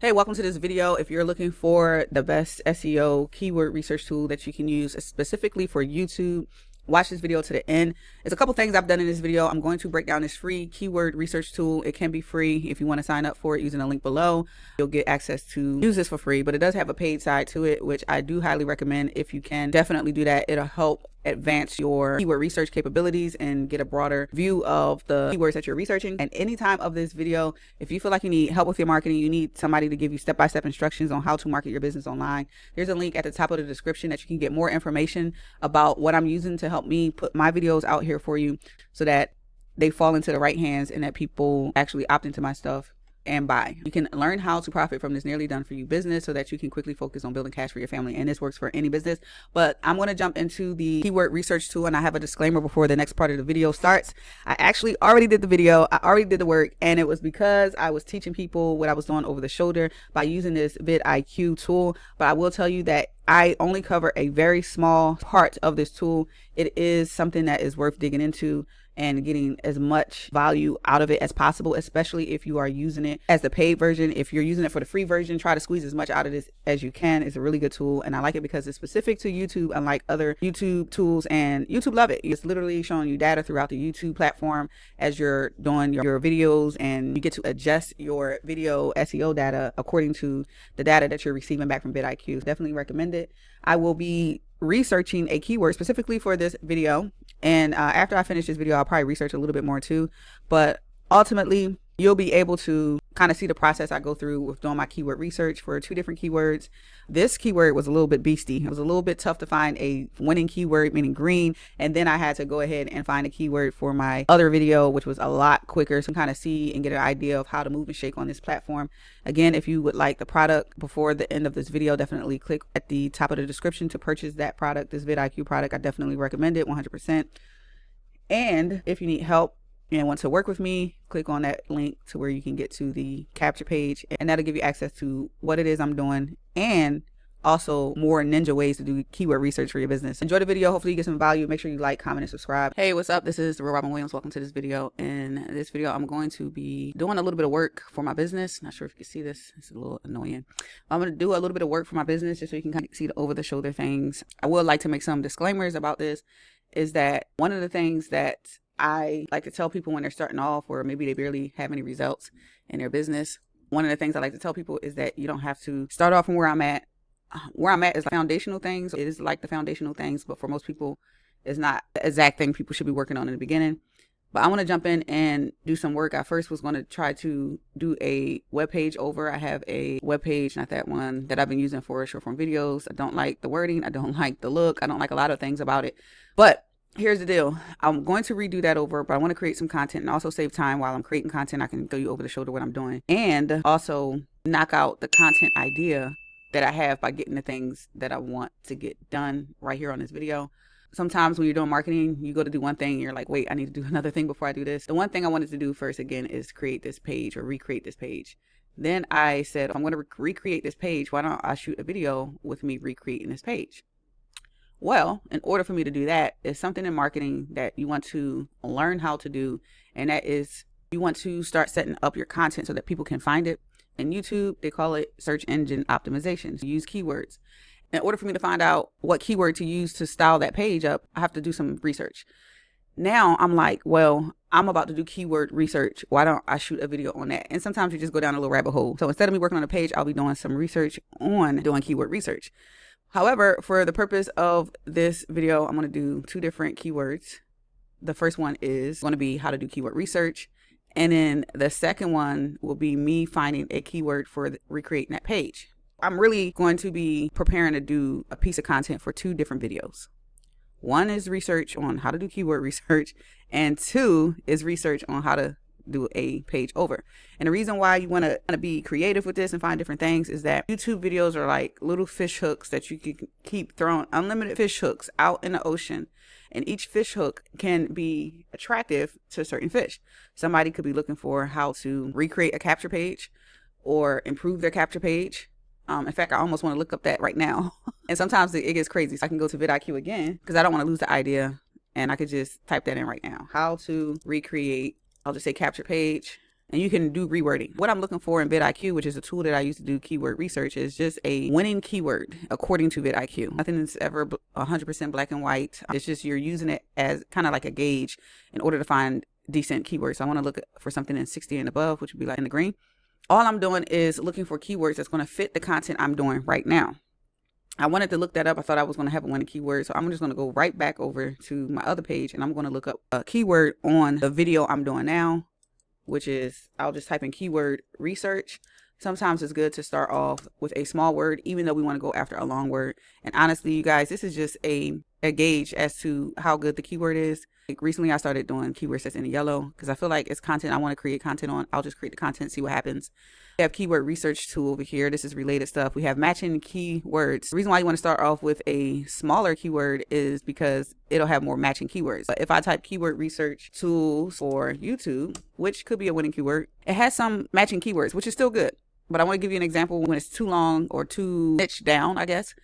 Hey, welcome to this video. If you're looking for the best SEO keyword research tool that you can use specifically for YouTube, watch this video to the end. There's a couple things I've done in this video. I'm going to break down this free keyword research tool. It can be free if you want to sign up for it using the link below. You'll get access to use this for free, but it does have a paid side to it, which I do highly recommend. If you can, definitely do that. It'll help advance your keyword research capabilities and get a broader view of the keywords that you're researching. And any time of this video, if you feel like you need help with your marketing, you need somebody to give you step-by-step instructions on how to market your business online, there's a link at the top of the description that you can get more information about what I'm using to help me put my videos out here for you so that they fall into the right hands and that people actually opt into my stuff and buy. You can learn how to profit from this nearly done for you business so that you can quickly focus on building cash for your family. And this works for any business, but I'm going to jump into the keyword research tool. And I have a disclaimer before the next part of the video starts. I actually already did the video. I already did the work, and it was because I was teaching people what I was doing over the shoulder by using this VidIQ tool. But I will tell you that I only cover a very small part of this tool. It is something that is worth digging into and getting as much value out of it as possible, especially if you are using it as the paid version. If you're using it for the free version, try to squeeze as much out of this as you can. It's a really good tool, and I like it because it's specific to YouTube, unlike other YouTube tools, and YouTube love it. It's literally showing you data throughout the YouTube platform as you're doing your videos, and you get to adjust your video SEO data according to the data that you're receiving back from VidIQ. Definitely recommend it. I will be researching a keyword specifically for this video, and after I finish this video, I'll probably research a little bit more too, but ultimately you'll be able to kind of see the process I go through with doing my keyword research for two different keywords. This keyword was a little bit beastie. It was a little bit tough to find a winning keyword, meaning green, and then I had to go ahead and find a keyword for my other video, which was a lot quicker, so kind of see and get an idea of how to move and shake on this platform. Again, if you would like the product before the end of this video, definitely click at the top of the description to purchase that product, this VidIQ product. I definitely recommend it 100%. And if you need help and want to work with me, click on that link to where you can get to the capture page, and that'll give you access to what it is I'm doing and also more ninja ways to do keyword research for your business. Enjoy the video. Hopefully you get some value. Make sure you like, comment, and subscribe. Hey, what's up? This is the real Robin Williams. Welcome to this video. In this video, I'm going to be doing a little bit of work for my business. Not sure if you can see this. It's a little annoying. I'm going to do a little bit of work for my business just so you can kind of see the over the shoulder things. I would like to make some disclaimers about this, is that one of the things that I like to tell people when they're starting off, or maybe they barely have any results in their business, one of the things I like to tell people is that you don't have to start off from where I'm at. Where I'm at is like foundational things. It is like the foundational things, but for most people, it's not the exact thing people should be working on in the beginning. But I want to jump in and do some work. I first was going to try to do a web page over. I have a web page, not that one, that I've been using for short form videos. I don't like the wording. I don't like the look. I don't like a lot of things about it. But here's the deal. I'm going to redo that over, but I want to create some content and also save time while I'm creating content. I can throw you over the shoulder what I'm doing, and also knock out the content idea that I have by getting the things that I want to get done right here on this video. Sometimes when you're doing marketing, you go to do one thing and you're like, wait, I need to do another thing before I do this. The one thing I wanted to do first, again, is create this page or recreate this page. Then I said, I'm going to recreate this page. Why don't I shoot a video with me recreating this page? Well, in order for me to do that, is something in marketing that you want to learn how to do, and that is you want to start setting up your content so that people can find it. In YouTube, they call it search engine optimization. So use keywords. In order for me to find out what keyword to use to style that page up, I have to do some research. Now I'm like, well, I'm about to do keyword research. Why don't I shoot a video on that? And sometimes you just go down a little rabbit hole. So instead of me working on a page, I'll be doing some research on doing keyword research. However, for the purpose of this video, I'm going to do two different keywords. The first one is going to be how to do keyword research. And then the second one will be me finding a keyword for recreating that page. I'm really going to be preparing to do a piece of content for two different videos. One is research on how to do keyword research, and two is research on how to do a page over. And the reason why you want to be creative with this and find different things is that YouTube videos are like little fish hooks that you can keep throwing unlimited fish hooks out in the ocean, and each fish hook can be attractive to certain fish. Somebody could be looking for how to recreate a capture page or improve their capture page. In fact, I almost want to look up that right now. And sometimes it gets crazy, so I can go to VidIQ again because I don't want to lose the idea, and I could just type that in right now. How to recreate, I'll just say capture page, and you can do rewording. What I'm looking for in VidIQ, which is a tool that I use to do keyword research, is just a winning keyword according to VidIQ. Nothing is ever 100% black and white. It's just you're using it as kind of like a gauge in order to find decent keywords. So I want to look for something in 60 and above, which would be like in the green. All I'm doing is looking for keywords that's going to fit the content I'm doing right now. I wanted to look that up. I thought I was going to have a winning keyword. So I'm just going to go right back over to my other page, and I'm going to look up a keyword on the video I'm doing now, which is, I'll just type in keyword research. Sometimes it's good to start off with a small word, even though we want to go after a long word. And honestly, you guys, this is just a gauge as to how good the keyword is. Like recently I started doing keywords that's in yellow because I feel like it's content I want to create content on. I'll just create the content, see what happens. We have keyword research tool over here. This is related stuff. We have matching keywords. The reason why you want to start off with a smaller keyword is because it'll have more matching keywords. But if I type keyword research tools for YouTube, which could be a winning keyword, it has some matching keywords, which is still good. But I want to give you an example when it's too long or too niche down, I guess.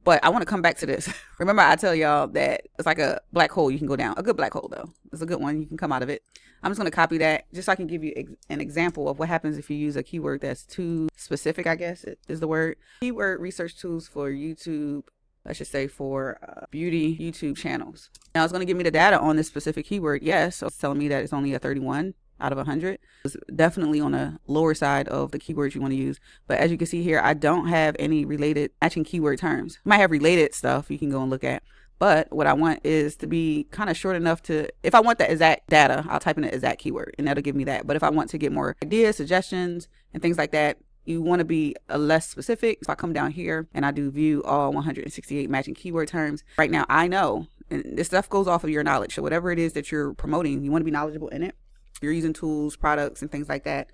But I want to come back to this. Remember, I tell y'all that it's like a black hole you can go down. A good black hole, though. It's a good one. You can come out of it. I'm just going to copy that just so I can give you an example of what happens if you use a keyword that's too specific, I guess is the word. Keyword research tools for YouTube. I should say for beauty YouTube channels. Now, it's going to give me the data on this specific keyword. Yes. So it's telling me that it's only a 31 out of 100. It's definitely on the lower side of the keywords you want to use. But as you can see here, I don't have any related matching keyword terms. I might have related stuff you can go and look at. But what I want is to be kind of short enough to, if I want the exact data, I'll type in the exact keyword and that'll give me that. But if I want to get more ideas, suggestions, and things like that, you want to be less specific. So I come down here and I do view all 168 matching keyword terms. Right now, I know, and this stuff goes off of your knowledge. So whatever it is that you're promoting, you want to be knowledgeable in it. You're using tools, products, and things like that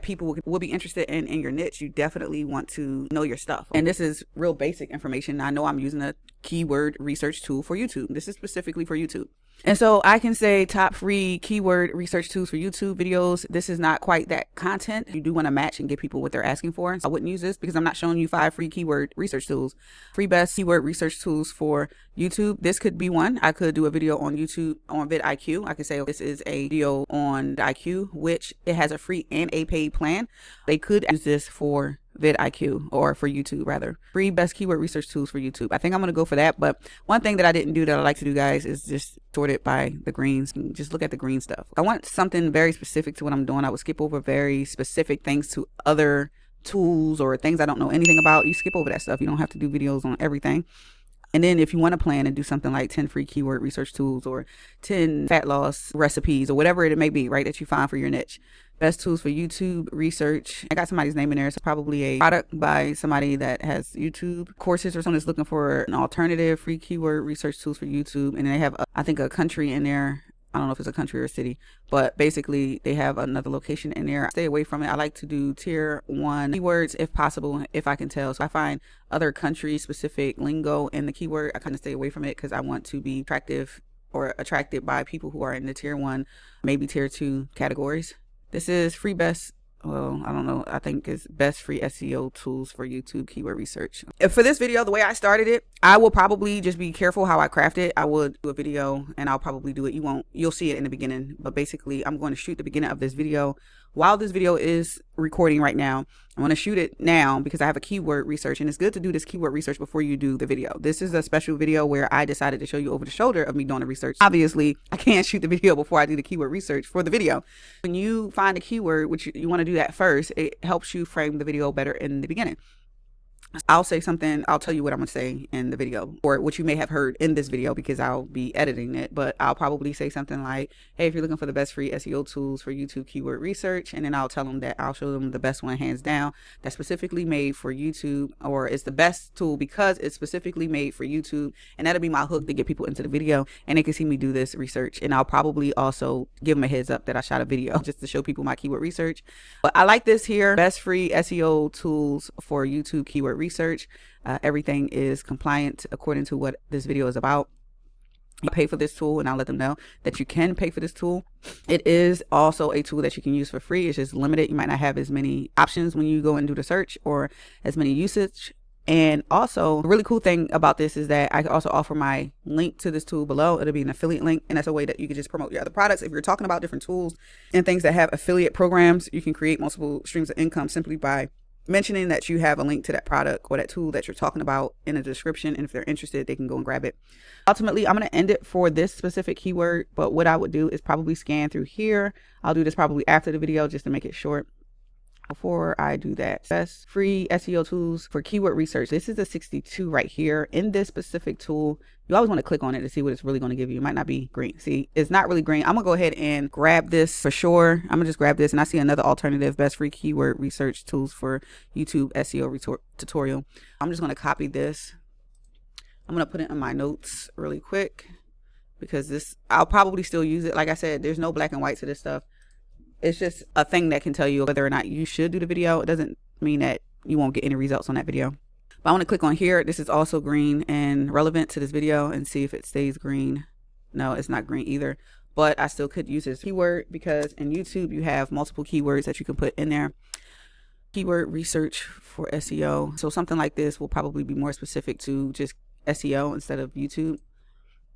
people will be interested in your niche. You definitely want to know your stuff. And this is real basic information. I know I'm using a keyword research tool for YouTube. This is specifically for YouTube. And so I can say top free keyword research tools for YouTube videos. This is not quite that content. You do want to match and get people what they're asking for. So I wouldn't use this because I'm not showing you 5 free keyword research tools. Free best keyword research tools for YouTube. This could be one. I could do a video on YouTube on VidIQ. I could say this is a video on VidIQ, which it has a free and a paid plan. They could use this for VidIQ, or for YouTube rather. Free best keyword research tools for YouTube. I think I'm going to go for that. But one thing that I didn't do that I like to do, guys, is just sort it by the greens. Just look at the green stuff. I want something very specific to what I'm doing. I would skip over very specific things to other tools or things I don't know anything about. You skip over that stuff. You don't have to do videos on everything. And then if you want to plan and do something like 10 free keyword research tools or 10 fat loss recipes or whatever it may be, right, that you find for your niche. Best tools for YouTube research. I got somebody's name in there. It's probably a product by somebody that has YouTube courses or someone that's looking for an alternative free keyword research tools for YouTube. And they have, I think, a country in there. I don't know if it's a country or a city, but basically they have another location in there. Stay away from it. I like to do tier 1 keywords if possible, if I can tell. So I find other country specific lingo in the keyword. I kind of stay away from it because I want to be attractive or attracted by people who are in the tier 1, maybe tier 2 categories. This is free best, well, I don't know, I think it's best free SEO tools for YouTube keyword research. For this video, the way I started it, I will probably just be careful how I craft it. I would do a video and I'll probably do it. You'll see it in the beginning, but basically I'm going to shoot the beginning of this video while this video is recording right now. I want to shoot it now because I have a keyword research, and it's good to do this keyword research before you do the video. This is a special video where I decided to show you over the shoulder of me doing the research. Obviously, I can't shoot the video before I do the keyword research for the video. When you find a keyword, which you want to do that first, it helps you frame the video better in the beginning. I'll say something, I'll tell you what I'm going to say in the video, or what you may have heard in this video because I'll be editing it, but I'll probably say something like, hey, if you're looking for the best free SEO tools for YouTube keyword research, and then I'll tell them that I'll show them the best one hands down that's specifically made for YouTube, or it's the best tool because it's specifically made for YouTube, and that'll be my hook to get people into the video and they can see me do this research. And I'll probably also give them a heads up that I shot a video just to show people my keyword research. But I like this here, best free SEO tools for YouTube keyword research. Everything is compliant according to what this video is about. You pay for this tool, and I'll let them know that you can pay for this tool. It is also a tool that you can use for free. It's just limited. You might not have as many options when you go and do the search, or as many usage And also, the really cool thing about this is that I can also offer my link to this tool below. It'll be an affiliate link, and that's a way that you can just promote your other products. If you're talking about different tools and things that have affiliate programs, you can create multiple streams of income simply by mentioning that you have a link to that product or that tool that you're talking about in the description. And if they're interested, they can go and grab it. Ultimately, I'm going to end it for this specific keyword, but what I would do is probably scan through here. I'll do this probably after the video just to make it short. Before I do that, best free SEO tools for keyword research. This is a 62 right here. In this specific tool, you always want to click on it to see what it's really going to give you. It might not be green. See, it's not really green. I'm gonna go ahead and grab this for sure. I'm gonna just grab this, and I see another alternative, best free keyword research tools for YouTube SEO tutorial. I'm just gonna copy this. I'm gonna put it in my notes really quick because this, I'll probably still use it. Like I said, there's no black and white to this stuff. It's just a thing that can tell you whether or not you should do the video. It doesn't mean that you won't get any results on that video. But I want to click on here. This is also green and relevant to this video, and see if it stays green. No, it's not green either, but I still could use this keyword because in YouTube you have multiple keywords that you can put in there. Keyword research for SEO. So something like this will probably be more specific to just SEO instead of YouTube.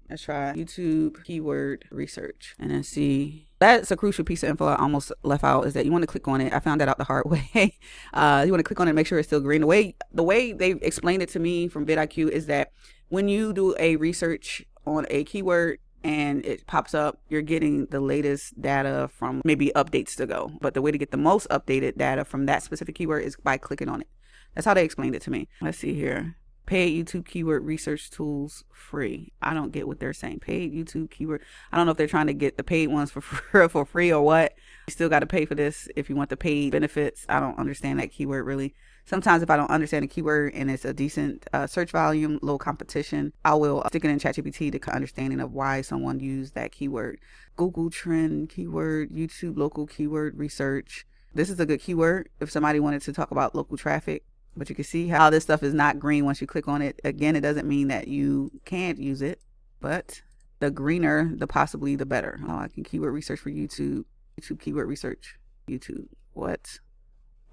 Let's try YouTube keyword research and then see. That's a crucial piece of info I almost left out, is that you want to click on it. I found that out the hard way. You want to click on it and make sure it's still green. The way they explained it to me from VidIQ is that when you do a research on a keyword and it pops up, you're getting the latest data from maybe updates ago. But the way to get the most updated data from that specific keyword is by clicking on it. That's how they explained it to me. Let's see here. Paid YouTube keyword research tools free. I don't get what they're saying. Paid YouTube keyword. I don't know if they're trying to get the paid ones for free or what. You still got to pay for this if you want the paid benefits. I don't understand that keyword really. Sometimes if I don't understand a keyword and it's a decent search volume, low competition, I will stick it in ChatGPT to understanding of why someone used that keyword. Google trend keyword, YouTube local keyword research. This is a good keyword if somebody wanted to talk about local traffic. But you can see how this stuff is not green once you click on it. Again, it doesn't mean that you can't use it, but the greener, the possibly the better. Oh, I can keyword research for YouTube. YouTube keyword research. YouTube. What?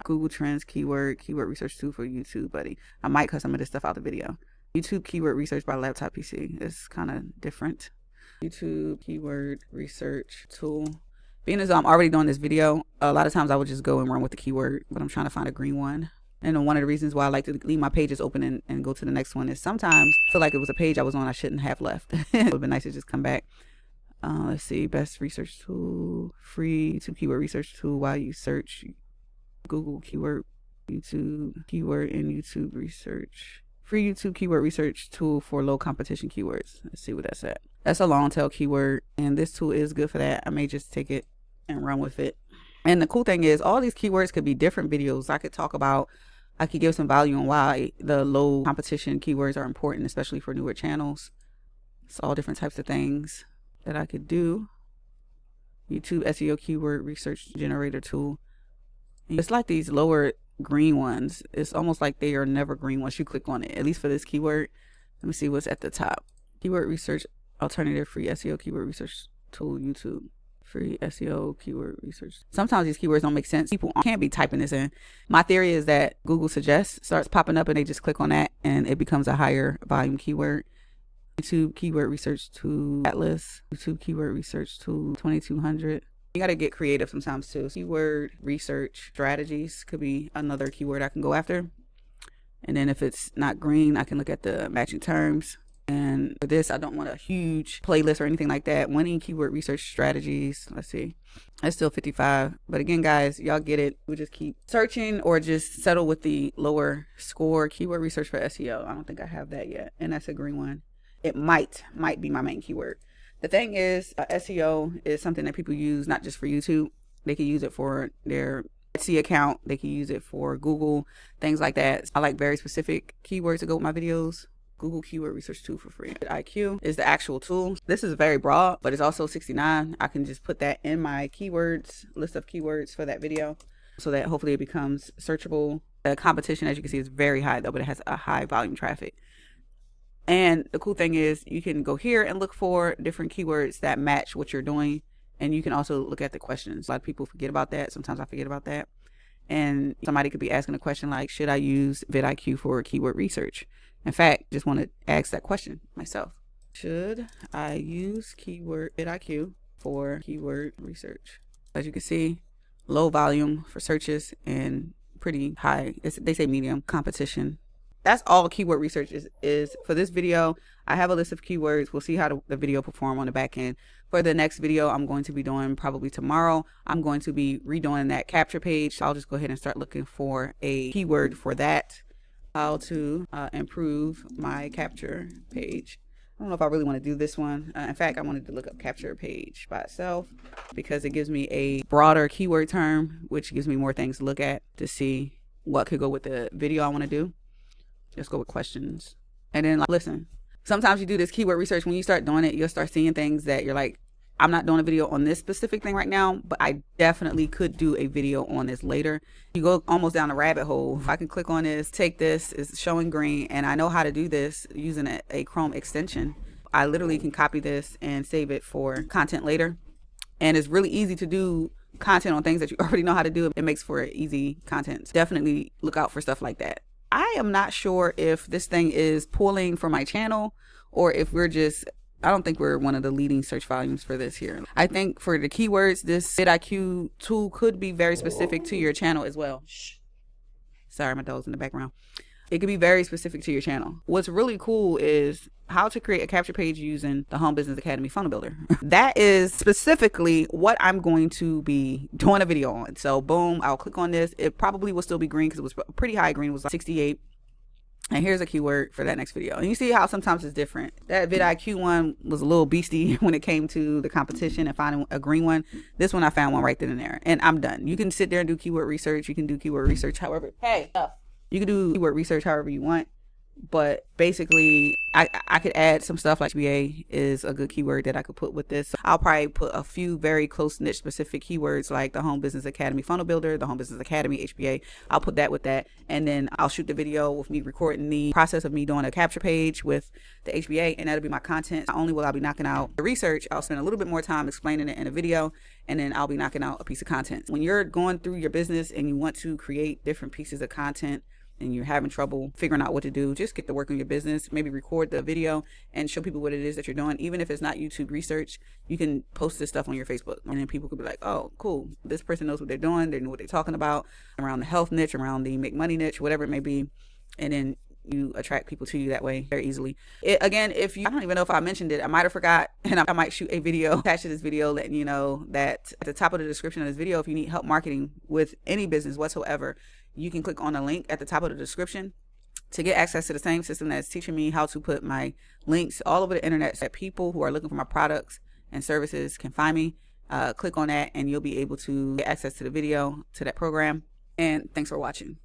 Google Trends keyword research tool for YouTube, buddy. I might cut some of this stuff out of the video. YouTube keyword research by laptop PC. It's kind of different. YouTube keyword research tool. Being as though I'm already doing this video, a lot of times I would just go and run with the keyword, but I'm trying to find a green one. And one of the reasons why I like to leave my pages open and go to the next one is sometimes I feel like it was a page I was on I shouldn't have left. It would have been nice to just come back. Let's see, best research tool, free YouTube keyword research tool while you search Google keyword, YouTube keyword and YouTube research. Free YouTube keyword research tool for low competition keywords. Let's see what that's at. That's a long tail keyword, and this tool is good for that. I may just take it and run with it. And the cool thing is all these keywords could be different videos. I could give some value on why the low competition keywords are important, especially for newer channels. It's all different types of things that I could do. YouTube SEO keyword research generator tool. It's like these lower green ones. It's almost like they are never green once you click on it, at least for this keyword. Let me see what's at the top. Keyword research alternative free SEO keyword research tool, YouTube. Free SEO keyword research. Sometimes these keywords don't make sense. People can't be typing this in. My theory is that Google suggests starts popping up and they just click on that and it becomes a higher volume keyword. YouTube keyword research tool Atlas. YouTube keyword research tool 2200. You got to get creative sometimes too. Keyword research strategies could be another keyword I can go after. And then if it's not green, I can look at the matching terms. And for this, I don't want a huge playlist or anything like that. Winning keyword research strategies. Let's see. That's still 55. But again, guys, y'all get it. We just keep searching or just settle with the lower score. Keyword research for SEO. I don't think I have that yet. And that's a green one. It might be my main keyword. The thing is, SEO is something that people use not just for YouTube. They can use it for their Etsy account. They can use it for Google, things like that. I like very specific keywords to go with my videos. Google keyword research tool for free. VidIQ is the actual tool. This is very broad, but it's also 69. I can just put that in my keywords, list of keywords for that video, so that hopefully it becomes searchable. The competition, as you can see, is very high though, but it has a high volume traffic. And the cool thing is you can go here and look for different keywords that match what you're doing. And you can also look at the questions. A lot of people forget about that. Sometimes I forget about that. And somebody could be asking a question like, should I use VidIQ for keyword research? In fact, just want to ask that question myself. Should I use VidIQ for keyword research? As you can see, low volume for searches and pretty high, they say medium competition. That's all keyword research is for this video. I have a list of keywords. We'll see how the video perform on the back end. For the next video I'm going to be doing probably tomorrow, I'm going to be redoing that capture page. So I'll just go ahead and start looking for a keyword for that. How to improve my capture page. I don't know if I really want to do this one. In fact, I wanted to look up capture page by itself because it gives me a broader keyword term, which gives me more things to look at to see what could go with the video I want to do. Just go with questions. And then listen, sometimes you do this keyword research. When you start doing it, you'll start seeing things that you're like, I'm not doing a video on this specific thing right now, but I definitely could do a video on this later. You go almost down a rabbit hole. If I can click on this, take this, it's showing green, and I know how to do this using a Chrome extension. I literally can copy this and save it for content later. And it's really easy to do content on things that you already know how to do. It makes for easy content. Definitely look out for stuff like that. I am not sure if this thing is pulling for my channel or if I don't think we're one of the leading search volumes for this here. I think for the keywords, this VidIQ tool could be very specific to your channel as well. Shh. Sorry, my dog's in the background. It could be very specific to your channel. What's really cool is how to create a capture page using the Home Business Academy funnel builder. That is specifically what I'm going to be doing a video on. So boom, I'll click on this. It probably will still be green because it was pretty high green. It was like 68. And here's a keyword for that next video. And you see how sometimes it's different. That VidIQ one was a little beastie when it came to the competition and finding a green one. This one I found one right then and there. And I'm done. You can sit there and do keyword research. You can do keyword research however. You can do keyword research however you want. But basically, I could add some stuff like HBA is a good keyword that I could put with this. I'll probably put a few very close niche specific keywords like the Home Business Academy funnel builder, the Home Business Academy HBA. I'll put that with that. And then I'll shoot the video with me recording the process of me doing a capture page with the HBA, and that'll be my content. Not only will I be knocking out the research, I'll spend a little bit more time explaining it in a video, and then I'll be knocking out a piece of content. When you're going through your business and you want to create different pieces of content, and you're having trouble figuring out what to do, just get to work on your business. Maybe record the video and show people what it is that you're doing. Even if it's not YouTube research, you can post this stuff on your Facebook, and then people could be like, oh, cool, this person knows what they're doing. They know what they're talking about around the health niche, around the make money niche, whatever it may be. And then you attract people to you that way very easily. Again, I don't even know if I mentioned it, I might have forgot, and I might shoot a video attached to this video letting you know that at the top of the description of this video, if you need help marketing with any business whatsoever, you can click on the link at the top of the description to get access to the same system that's teaching me how to put my links all over the internet so that people who are looking for my products and services can find me. Click on that and you'll be able to get access to the video, to that program. And thanks for watching.